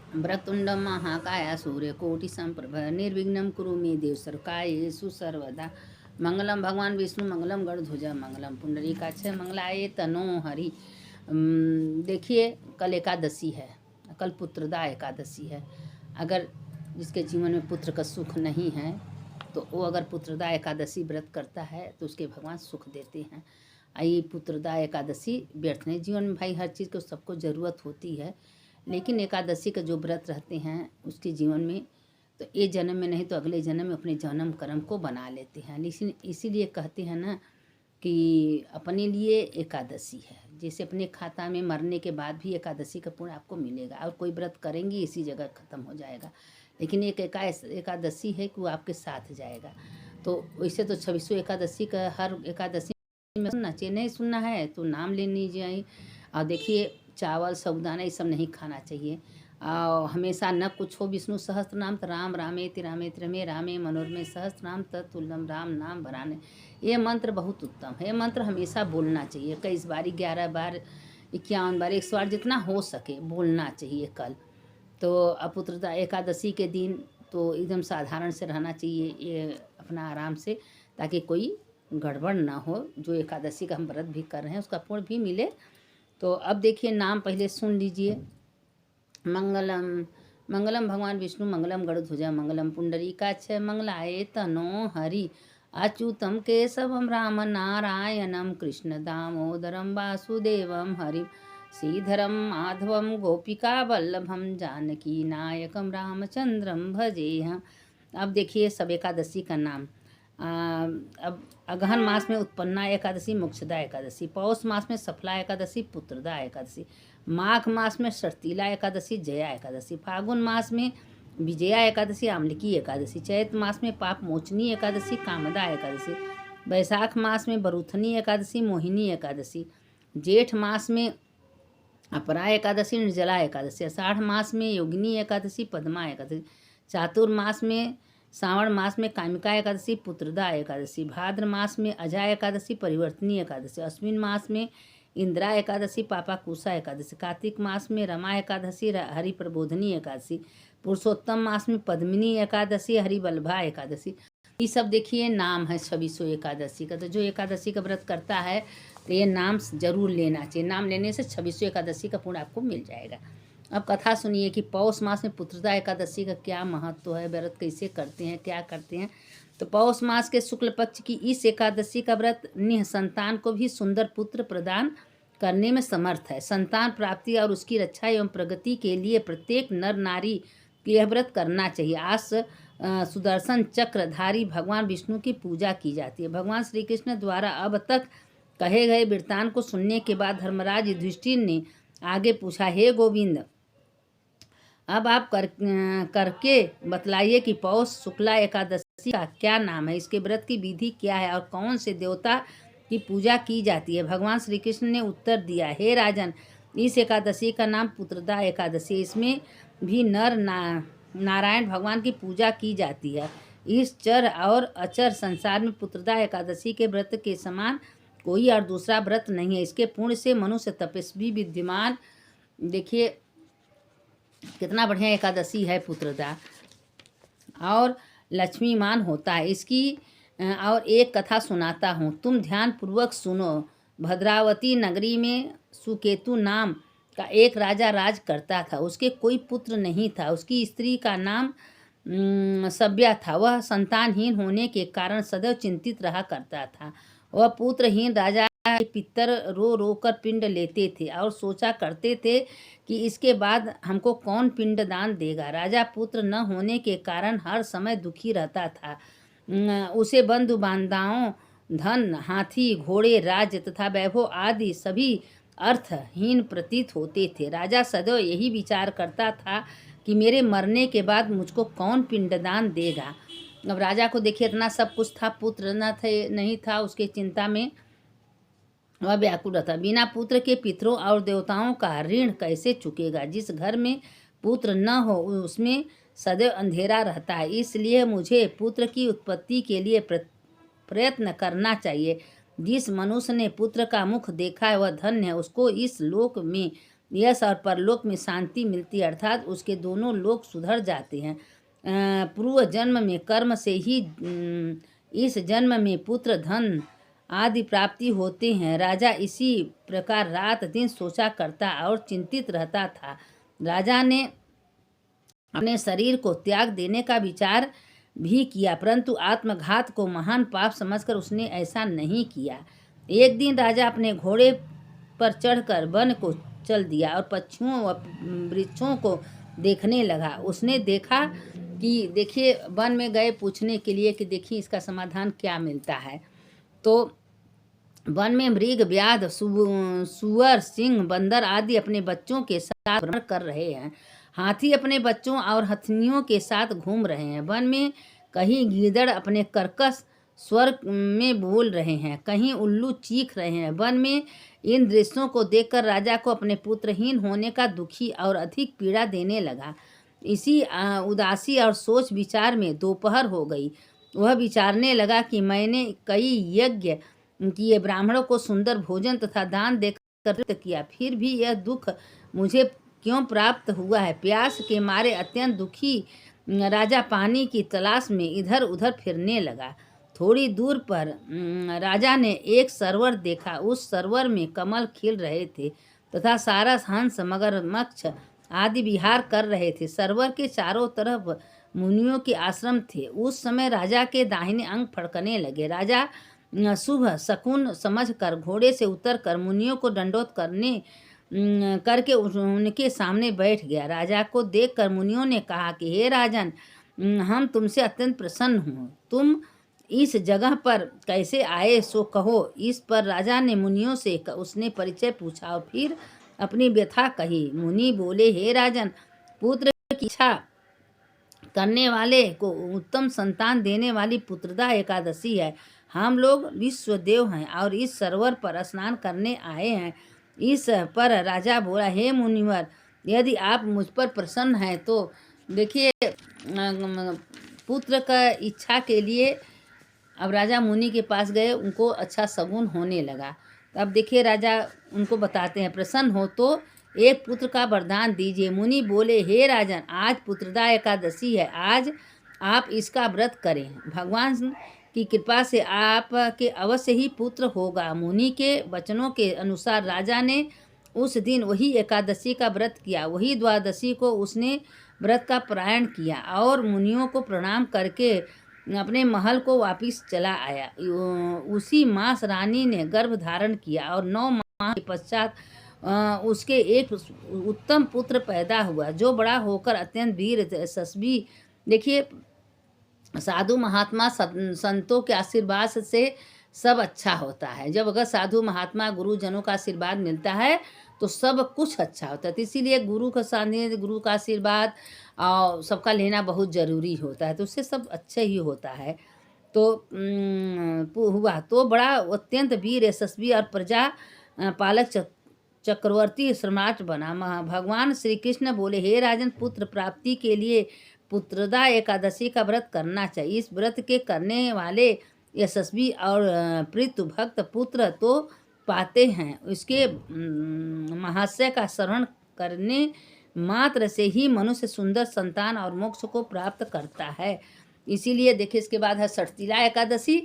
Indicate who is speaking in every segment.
Speaker 1: वक्रतुंड महाकाय सूर्यकोटि संप्रभ निर्विघ्नं कुरु मे देव सर्वकार्येषु सर्वदा। मंगलम भगवान विष्णु मंगलम गरुड़ध्वजा मंगलम पुंडरीकाक्ष मंगलाय तनो हरि। देखिए, कल एकादशी है, कल पुत्रदा एकादशी है। अगर जिसके जीवन में पुत्र का सुख नहीं है तो वो अगर पुत्रदा एकादशी व्रत करता है तो उसके भगवान सुख देते हैं। ये पुत्रदा एकादशी व्यर्थ नहीं, जीवन में भाई हर चीज़ को सबको ज़रूरत होती है, लेकिन एकादशी का जो व्रत रहते हैं उसके जीवन में तो ये जन्म में नहीं तो अगले जन्म में अपने जन्म कर्म को बना लेते हैं। लेकिन इसीलिए कहते हैं ना कि अपने लिए एकादशी है, जैसे अपने खाता में मरने के बाद भी एकादशी का पुण्य आपको मिलेगा, और कोई व्रत करेंगे इसी जगह ख़त्म हो जाएगा, लेकिन एक एकादशी है कि वो आपके साथ जाएगा। तो वैसे तो 26 एकादशी का हर एकादशी में सुनना चाहिए, नहीं सुनना है तो नाम ले लीजिए। और देखिए, चावल साबूदाना ये सब नहीं खाना चाहिए। और हमेशा न कुछ हो विष्णु सहस्त्र नाम तो राम रामेति रामेति रमे रामे मनोरमे सहस्त्र नाम तत्तुल्यम राम नाम भराने। ये मंत्र बहुत उत्तम है, ये मंत्र हमेशा बोलना चाहिए, 21 बार 11 बार 51 बार 100 बार जितना हो सके बोलना चाहिए कल। तो अपुत्रदा एकादशी के दिन तो एकदम साधारण से रहना चाहिए, ये अपना आराम से, ताकि कोई गड़बड़ ना हो। जो एकादशी का हम व्रत भी कर रहे हैं उसका पुण्य भी मिले। तो अब देखिए, नाम पहले सुन लीजिए। मंगलम मंगलम भगवान विष्णु मंगलम गरुड़ध्वजा मंगलम पुंडरीकाक्ष मंगलाय तनो हरि। अच्युतम केशवम राम नारायणम कृष्ण दामोदरम वासुदेवम हरि। श्रीधरम माधवम गोपिका वल्लभम जानकी नायकम रामचंद्रम भजेह। अब देखिए, सब एकादशी का नाम। अब अगहन मास में उत्पन्ना एकादशी मोक्षदा एकादशी, पौष मास में सफला एकादशी पुत्रदा एकादशी, माघ मास में षष्ठीला एकादशी जया एकादशी, फागुन मास में विजया एकादशी आमलिकी एकादशी, चैत मास में पाप मोचनी एकादशी कामदा एकादशी, वैशाख मास में बरूथनी एकादशी मोहिनी एकादशी, जेठ मास में अपरा एकादशी निर्जला एकादशी, आषाढ़ मास में योगिनी एकादशी पद्मा एकादशी, चातुर्मास में श्रावण मास में कामिका एकादशी पुत्रदा एकादशी, भाद्र मास में अजा एकादशी परिवर्तनी एकादशी, अश्विन मास में इंदिरा एकादशी पापा कुशा एकादशी, कार्तिक मास में रमा एकादशी हरि प्रबोधनी एकादशी, पुरुषोत्तम मास में पद्मिनी एकादशी हरिवल्लभा एकादशी। ये सब देखिए नाम है 26 एकादशी का। तो जो एकादशी का व्रत करता है तो ये नाम जरूर लेना चाहिए, नाम लेने से 26 एकादशी का पुण्य आपको मिल जाएगा। अब कथा सुनिए कि पौष मास में पुत्रदा एकादशी का क्या महत्व है, व्रत कैसे करते हैं, क्या करते हैं। तो पौष मास के शुक्ल पक्ष की इस एकादशी का व्रत निःसंतान को भी सुंदर पुत्र प्रदान करने में समर्थ है। संतान प्राप्ति और उसकी रक्षा एवं प्रगति के लिए प्रत्येक नर नारी यह व्रत करना चाहिए। आज सुदर्शन चक्रधारी भगवान विष्णु की पूजा की जाती है। भगवान श्री कृष्ण द्वारा अब तक कहे गए वृत्तांत को सुनने के बाद धर्मराज युधिष्ठिर ने आगे पूछा, हे गोविंद, अब आप करके बतलाइए कि पौष शुक्ला एकादशी का क्या नाम है, इसके व्रत की विधि क्या है और कौन से देवता की पूजा की जाती है। भगवान श्री कृष्ण ने उत्तर दिया, हे राजन, इस एकादशी का नाम पुत्रदा एकादशी, इसमें भी नारायण भगवान की पूजा की जाती है। इस चर और अचर संसार में पुत्रदा एकादशी के व्रत के समान कोई और दूसरा व्रत नहीं है। इसके पुण्य से मनुष्य तपस्वी विद्यमान, देखिए कितना बढ़िया एकादशी है पुत्रदा, और लक्ष्मीमान होता है। इसकी और एक कथा सुनाता हूँ, तुम ध्यान पूर्वक सुनो। भद्रावती नगरी में सुकेतु नाम का एक राजा राज करता था। उसके कोई पुत्र नहीं था। उसकी स्त्री का नाम सभ्या था। वह संतानहीन होने के कारण सदैव चिंतित रहा करता था। वह पुत्रहीन राजा के पितर रो रो कर पिंड लेते थे और सोचा करते थे कि इसके बाद हमको कौन पिंडदान देगा। राजा पुत्र न होने के कारण हर समय दुखी रहता था। उसे बंधु बांधवों, धन, हाथी, घोड़े, राज्य तथा वैभव आदि सभी अर्थहीन प्रतीत होते थे। राजा सदैव यही विचार करता था कि मेरे मरने के बाद मुझको कौन पिंडदान देगा। अब राजा को देखिए, इतना सब कुछ था, पुत्र नहीं था, उसके चिंता में वह व्याकुल रहता। बिना पुत्र के पितरों और देवताओं का ऋण कैसे चुकेगा। जिस घर में पुत्र न हो उसमें सदैव अंधेरा रहता है। इसलिए मुझे पुत्र की उत्पत्ति के लिए प्रयत्न करना चाहिए। जिस मनुष्य ने पुत्र का मुख देखा है वह धन्य है, उसको इस लोक में यश और परलोक में शांति मिलती है, अर्थात उसके दोनों लोक सुधर जाते हैं। पूर्व जन्म में कर्म से ही इस जन्म में पुत्र धन आदि प्राप्ति होते हैं। राजा इसी प्रकार रात दिन सोचा करता और चिंतित रहता था। राजा ने अपने शरीर को त्याग देने का विचार भी किया, परंतु आत्मघात को महान पाप समझकर उसने ऐसा नहीं किया। एक दिन राजा अपने घोड़े पर चढ़कर वन को चल दिया और पक्षियों व वृक्षों को देखने लगा। उसने देखा कि देखिए, वन में गए पूछने के लिए कि देखिए इसका समाधान क्या मिलता है। तो वन में मृग, व्याध, सुअर, सिंह, बंदर आदि अपने बच्चों के साथ भ्रमण कर रहे हैं। हाथी अपने बच्चों और हथनियों के साथ घूम रहे हैं। वन में कहीं गीदड़ अपने कर्कश स्वर में बोल रहे हैं, कहीं उल्लू चीख रहे हैं। वन में इन दृश्यों को देखकर राजा को अपने पुत्रहीन होने का दुखी और अधिक पीड़ा देने लगा। इसी उदासी और सोच विचार में दोपहर हो गई। वह विचारने लगा कि मैंने कई यज्ञ किए, ब्राह्मणों को सुंदर भोजन तथा दान देकर तृप्त किया, फिर भी यह दुख मुझे क्यों प्राप्त हुआ है। प्यास के मारे अत्यंत दुखी राजा पानी की तलाश में इधर उधर फिरने लगा। थोड़ी दूर पर राजा ने एक सरोवर देखा। उस सरोवर में कमल खिल रहे थे तथा सारस, हंस, मगरमच्छ आदि विहार कर रहे थे। सरोवर के चारों तरफ मुनियों के आश्रम थे। उस समय राजा के दाहिने अंग फड़कने लगे। राजा शुभ शकुन समझकर घोड़े से उतरकर मुनियों को दंडोत करके उनके सामने बैठ गया। राजा को देखकर मुनियों ने कहा कि हे राजन, हम तुमसे अत्यंत प्रसन्न हूँ। तुम इस जगह पर कैसे आए सो कहो। इस पर राजा ने मुनियों से उसने परिचय पूछा और फिर अपनी व्यथा कही। मुनि बोले, हे राजन, पुत्र की इच्छा करने वाले को उत्तम संतान देने वाली पुत्रदा एकादशी है। हम लोग विश्वदेव हैं और इस सरोवर पर स्नान करने आए हैं। इस पर राजा बोला, हे मुनिवर, यदि आप मुझ पर प्रसन्न हैं तो देखिए, पुत्र का इच्छा के लिए अब राजा मुनि के पास गए, उनको अच्छा सगुन होने लगा। अब देखिए, राजा उनको बताते हैं, प्रसन्न हो तो एक पुत्र का वरदान दीजिए। मुनि बोले, हे राजन, आज पुत्रदा एकादशी है, आज आप इसका व्रत करें। भगवान की कृपा से आपके अवश्य ही पुत्र होगा। मुनि के वचनों के अनुसार राजा ने उस दिन वही एकादशी का व्रत किया। वही द्वादशी को उसने व्रत का पारायण किया और मुनियों को प्रणाम करके अपने महल को वापस चला आया। उसी मास रानी ने गर्भ धारण किया और 9 माह के पश्चात उसके एक उत्तम पुत्र पैदा हुआ, जो बड़ा होकर अत्यंत वीर यशस्वी। देखिए, साधु महात्मा संतों के आशीर्वाद से सब अच्छा होता है। जब अगर साधु महात्मा गुरुजनों का आशीर्वाद मिलता है तो सब कुछ अच्छा होता है। तो इसीलिए गुरु का सानिध्य, गुरु का आशीर्वाद और सबका लेना बहुत ज़रूरी होता है, तो उससे सब अच्छा ही होता है। तो हुआ तो बड़ा अत्यंत वीर यशस्वी और प्रजा पालक चक्रवर्ती सम्राट बना। भगवान श्री कृष्ण बोले, हे राजन, पुत्र प्राप्ति के लिए पुत्रदा एकादशी का व्रत करना चाहिए। इस व्रत के करने वाले यशस्वी और प्रीत भक्त पुत्र तो पाते हैं। इसके महाशय का स्मरण करने मात्र से ही मनुष्य सुंदर संतान और मोक्ष को प्राप्त करता है। इसीलिए देखिए, इसके बाद है षठतिला एकादशी।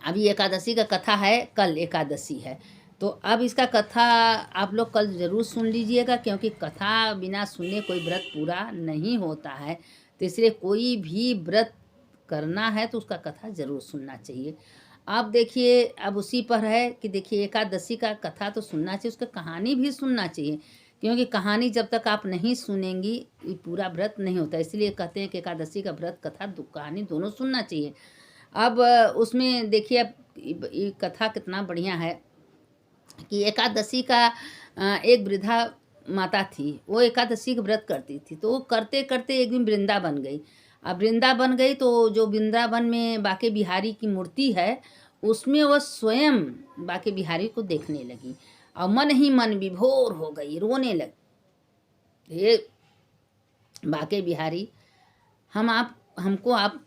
Speaker 1: अभी एकादशी का कथा है, कल एकादशी है, तो अब इसका कथा आप लोग कल ज़रूर सुन लीजिएगा, क्योंकि कथा बिना सुने कोई व्रत पूरा नहीं होता है। तो इसलिए कोई भी व्रत करना है तो उसका कथा ज़रूर सुनना चाहिए। अब देखिए, अब उसी पर है कि देखिए, एकादशी का कथा तो सुनना चाहिए, उसका कहानी भी सुनना चाहिए, क्योंकि कहानी जब तक आप नहीं सुनेंगी ये पूरा व्रत नहीं होता। इसलिए कहते हैं कि एकादशी का व्रत, कथा, कहानी दोनों सुनना चाहिए। अब उसमें देखिए, अब ये कथा कितना बढ़िया है कि एकादशी का एक वृद्धा माता थी, वो एकादशी का व्रत करती थी। तो वो करते करते एक दिन वृंदावन गई। अब वृंदावन गई तो जो वृंदावन में बाके बिहारी की मूर्ति है, उसमें वह स्वयं बाके बिहारी को देखने लगी और मन ही मन विभोर हो गई, रोने लगी। हे बाके बिहारी, हमको आप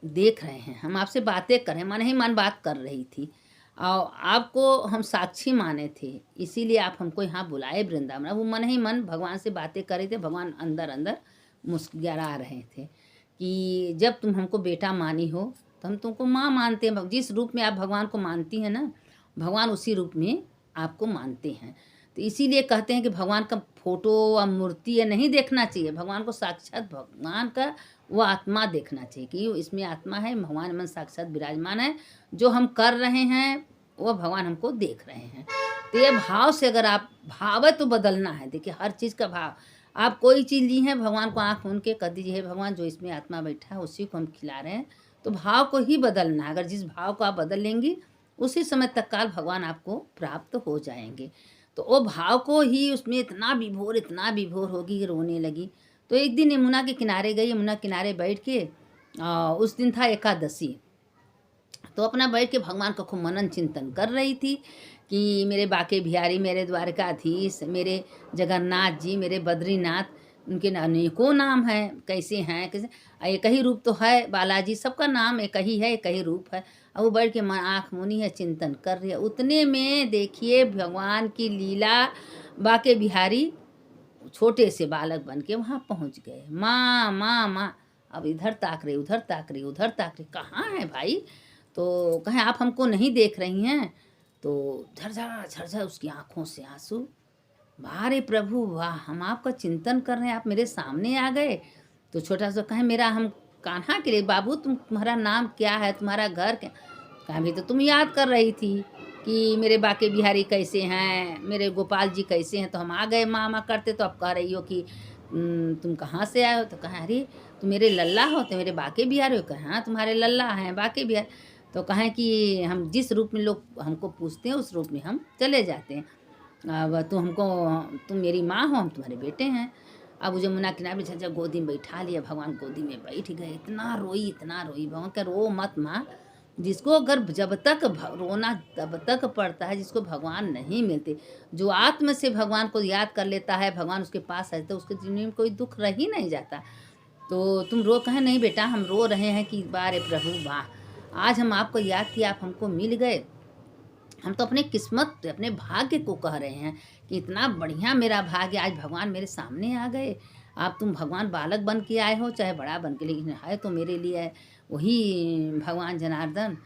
Speaker 1: देख रहे हैं, हम आपसे बातें कर रहे हैं। मन ही मन बात कर रही थी और आपको हम साक्षी माने थे, इसीलिए आप हमको यहाँ बुलाए वृंदावन। वो मन ही मन भगवान से बातें कर रहे थे, भगवान अंदर अंदर मुस्कुरा रहे थे कि जब तुम हमको बेटा मानी हो तो हम तुमको माँ मानते हैं। जिस रूप में आप भगवान को मानती हैं ना, भगवान उसी रूप में आपको मानते हैं। तो इसीलिए कहते हैं कि भगवान का फोटो या मूर्ति या नहीं देखना चाहिए, भगवान को साक्षात भगवान का वो आत्मा देखना चाहिए कि इसमें आत्मा है, भगवान मन साक्षात विराजमान है, जो हम कर रहे हैं वो भगवान हमको देख रहे हैं। तो ये भाव से अगर आप भाव तो बदलना है। देखिए हर चीज़ का भाव, आप कोई चीज़ ली है, भगवान को आँख मूंद के कह दीजिए हे भगवान जो इसमें आत्मा बैठा है उसी को हम खिला रहे हैं, तो भाव को ही बदलना है। अगर जिस भाव को आप बदल लेंगी उसी समय तत्काल भगवान आपको प्राप्त हो जाएंगे। तो वो भाव को ही उसमें इतना विभोर होगी कि रोने लगी। तो एक दिन यमुना के किनारे गई, यमुना किनारे बैठ के उस दिन था एकादशी, तो अपना बैठ के भगवान का खूब मनन चिंतन कर रही थी कि मेरे बाके बिहारी, मेरे द्वारकाधीश, मेरे जगन्नाथ जी, मेरे बद्रीनाथ, उनके अनेकों नाम हैं, कैसे हैं कैसे, एक ही रूप तो है बालाजी, सबका नाम एक ही है, एक ही रूप है। और वो बैठ के आँख मुनी है, चिंतन कर रही है। उतने में देखिए भगवान की लीला, बाके बिहारी छोटे से बालक बन के वहाँ पहुँच गए। माँ माँ माँ, अब इधर ताक रही, उधर ताक रही, उधर ताक रही, कहाँ है भाई? तो कहें आप हमको नहीं देख रही हैं? तो झरझर झरझर उसकी आँखों से आंसू। वाह रे प्रभु वाह, हम आपका चिंतन कर रहे हैं, आप मेरे सामने आ गए। तो छोटा सा कहे मेरा हम कान्हा के लिए, बाबू तुम्हारा नाम क्या है, तुम्हारा घर क्या? कहा भी तो तुम याद कर रही थी कि मेरे बाके बिहारी कैसे हैं, मेरे गोपाल जी कैसे हैं, तो हम आ गए माँ माँ करते। तो अब कह रही हो कि तुम कहाँ से आए हो? तो कहा अरे तुम मेरे लल्ला हो, तो मेरे बाके बिहारी हो? कहा हाँ तुम्हारे लल्ला हैं बाके बिहारी। तो कहें कि हम जिस रूप में लोग हमको पूछते हैं उस रूप में हम चले जाते हैं। अब तुम मेरी माँ हो, हम तुम्हारे बेटे हैं। अब वो जमुना किनारे झज्जा गोदी में बैठा लिया, भगवान गोदी में बैठ गए। इतना रोई भगवान का रो मत माँ, जिसको अगर जब तक रोना तब तक पड़ता है जिसको भगवान नहीं मिलते। जो आत्म से भगवान को याद कर लेता है, भगवान उसके पास है तो उसके जीवन में कोई दुख रह ही नहीं जाता। तो तुम रो कहें नहीं बेटा हम रो रहे हैं कि बारे प्रभु वाह, आज हम आपको याद किया, आप हमको मिल गए। हम तो अपने किस्मत, अपने भाग्य को कह रहे हैं कि इतना बढ़िया मेरा भाग्य, आज भगवान मेरे सामने आ गए। तुम भगवान बालक बन के आए हो चाहे बड़ा बन के, लेकिन है तो मेरे लिए वही भगवान जनार्दन।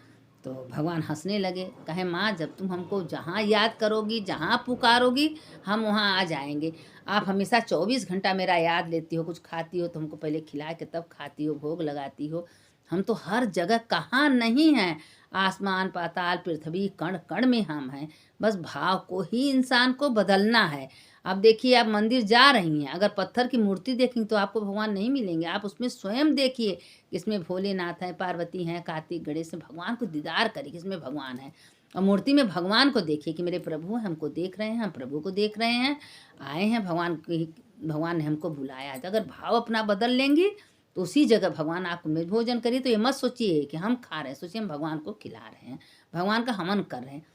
Speaker 1: तो भगवान हंसने लगे, कहे माँ जब तुम हमको जहाँ याद करोगी, जहाँ पुकारोगी, हम वहाँ आ जाएंगे। आप हमेशा 24 घंटा मेरा याद लेती हो, कुछ खाती हो तो हमको पहले खिला के तब खाती हो, भोग लगाती हो। हम तो हर जगह कहाँ नहीं हैं, आसमान पाताल पृथ्वी कण कण में हम हैं। बस भाव को ही इंसान को बदलना है। अब देखिए आप मंदिर जा रही हैं, अगर पत्थर की मूर्ति देखेंगे तो आपको भगवान नहीं मिलेंगे। आप उसमें स्वयं देखिए, इसमें भोलेनाथ हैं, पार्वती हैं, कार्तिक गणेश हैं, भगवान को दीदार करिए किसमें भगवान है। और मूर्ति में भगवान को देखिए कि मेरे प्रभु हमको देख रहे हैं, हम प्रभु को देख रहे हैं, आए हैं भगवान ने हमको बुलाया। तो अगर भाव अपना बदल लेंगे तो उसी जगह भगवान आपको में भोजन करिए। तो ये मत सोचिए कि हम खा रहे हैं, सोचिए हम भगवान को खिला रहे हैं, भगवान का हवन कर रहे हैं।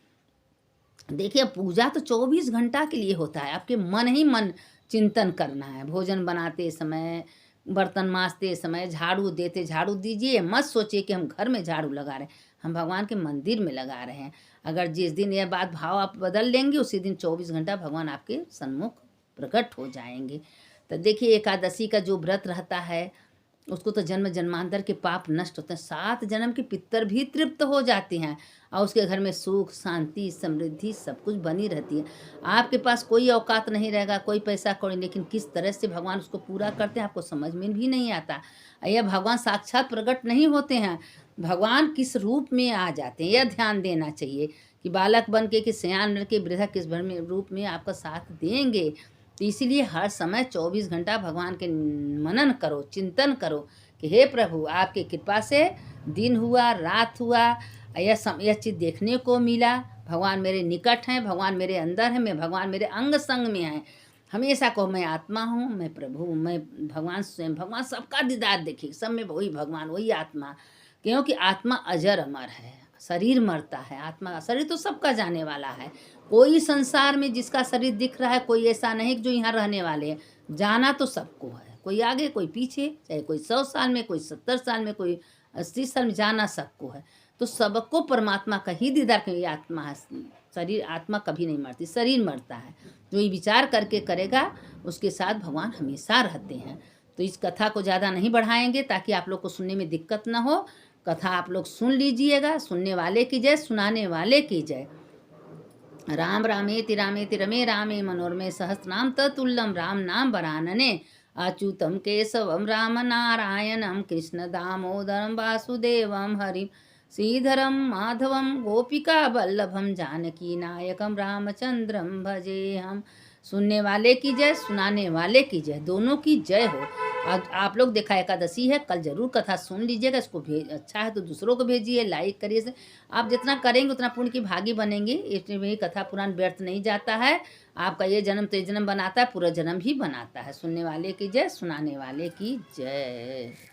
Speaker 1: देखिए पूजा तो 24 घंटा के लिए होता है, आपके मन ही मन चिंतन करना है। भोजन बनाते समय, बर्तन मांजते समय, झाड़ू देते झाड़ू दीजिए, मत सोचिए कि हम घर में झाड़ू लगा रहे हैं, हम भगवान के मंदिर में लगा रहे हैं। अगर जिस दिन यह बात भाव आप बदल लेंगे उसी दिन 24 घंटा भगवान आपके सन्मुख प्रकट हो जाएंगे। तो देखिए एकादशी का जो व्रत रहता है उसको तो जन्म जन्मांतर के पाप नष्ट होते हैं, 7 जन्म के पितर भी तृप्त हो जाते हैं और उसके घर में सुख शांति समृद्धि सब कुछ बनी रहती है। आपके पास कोई औकात नहीं रहेगा, कोई पैसा कौड़ी, लेकिन किस तरह से भगवान उसको पूरा करते हैं आपको समझ में भी नहीं आता। यह भगवान साक्षात प्रकट नहीं होते हैं, भगवान किस रूप में आ जाते हैं यह ध्यान देना चाहिए कि बालक बन के कि सयान बन के वृद्धा किस भर में रूप में आपका साथ देंगे। तो इसीलिए हर समय 24 घंटा भगवान के मनन करो, चिंतन करो कि हे प्रभु आपके कृपा से दिन हुआ रात हुआ, यह चीज़ देखने को मिला। भगवान मेरे निकट हैं, भगवान मेरे अंदर हैं, मैं भगवान मेरे अंग संग में हैं। हमेशा कहो मैं आत्मा हूँ, मैं प्रभु, मैं भगवान स्वयं, भगवान सबका दीदार देखिए, सब में वही भगवान वही आत्मा। क्योंकि आत्मा अजर अमर है, शरीर मरता है, आत्मा शरीर तो सबका जाने वाला है। कोई संसार में जिसका शरीर दिख रहा है कोई ऐसा नहीं जो यहाँ रहने वाले हैं, जाना तो सबको है, कोई आगे कोई पीछे, चाहे कोई 100 साल में, कोई 70 साल में, कोई 80 साल में, जाना सबको है। तो सबको परमात्मा का ही दीदार कर, ये आत्मा है, शरीर, आत्मा कभी नहीं मरती, शरीर मरता है। जो ये विचार करके करेगा उसके साथ भगवान हमेशा रहते हैं। तो इस कथा को ज़्यादा नहीं बढ़ाएंगे ताकि आप लोग को सुनने में दिक्कत ना हो। कथा आप लोग सुन लीजिएगा। सुनने वाले की जय, सुनाने वाले की जय। राम रामेति रामेति रमे रामे मनोरमे सहस्रनाम तत्तुल्यं राम नाम वरानने अच्युतं केशवं राम नारायणं कृष्ण दामोदरं वासुदेवं हरिं श्रीधरं माधवं गोपिका वल्लभं जानकी नायकं रामचंद्रं भजेहम। सुनने वाले की जय, सुनाने वाले की जय, दोनों की जय हो। आज आप लोग देखा एकादशी है, कल जरूर कथा सुन लीजिएगा। इसको भेज अच्छा है तो दूसरों को भेजिए, लाइक करिए से। आप जितना करेंगे उतना पुण्य की भागी बनेंगे। इसमें कथा पुराण व्यर्थ नहीं जाता है। आपका ये जन्म तो ये जन्म बनाता है, पूरा जन्म ही बनाता है। सुनने वाले की जय, सुनाने वाले की जय।